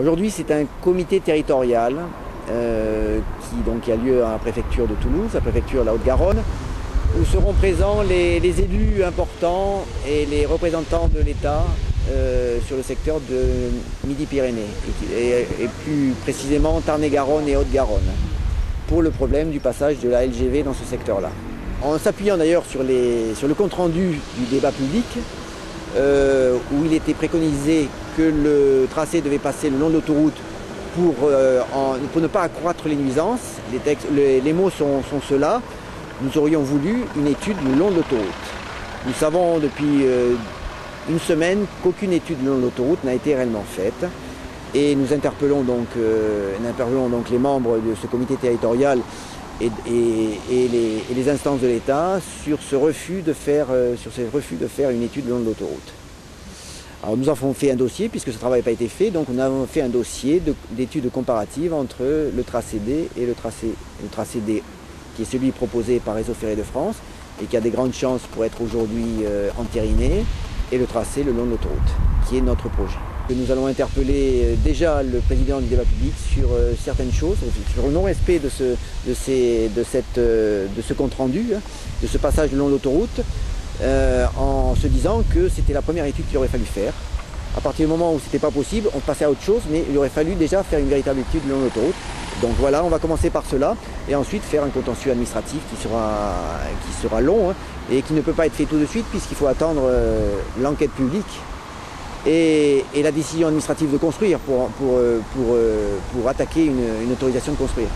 Aujourd'hui, c'est un comité territorial qui a lieu à la préfecture de Toulouse, la préfecture de la Haute-Garonne, où seront présents les élus importants et les représentants de l'État sur le secteur de Midi-Pyrénées, et plus précisément Tarn-et-Garonne et Haute-Garonne, pour le problème du passage de la LGV dans ce secteur-là. En s'appuyant d'ailleurs sur le compte-rendu du débat public, où il était préconisé que le tracé devait passer le long de l'autoroute pour ne pas accroître les nuisances. Les mots sont ceux-là. Nous aurions voulu une étude le long de l'autoroute. Nous savons depuis une semaine qu'aucune étude le long de l'autoroute n'a été réellement faite. Et nous interpellons donc les membres de ce comité territorial et les instances de l'État sur ce refus de faire une étude le long de l'autoroute. Alors nous avons fait un dossier, puisque ce travail n'a pas été fait, donc nous avons fait un dossier d'études comparatives entre le tracé D et le tracé D, qui est celui proposé par Réseau Ferré de France et qui a des grandes chances pour être aujourd'hui entériné, et le tracé le long de l'autoroute, qui est notre projet. Nous allons interpeller déjà le président du débat public sur certaines choses, sur le non-respect de ce compte-rendu, de ce passage le long de l'autoroute, en se disant que c'était la première étude qu'il aurait fallu faire. À partir du moment où ce n'était pas possible, on passait à autre chose, mais il aurait fallu déjà faire une véritable étude le long de l'autoroute. Donc voilà, on va commencer par cela, et ensuite faire un contentieux administratif qui sera long, et qui ne peut pas être fait tout de suite, puisqu'il faut attendre l'enquête publique et la décision administrative de construire pour attaquer une autorisation de construire.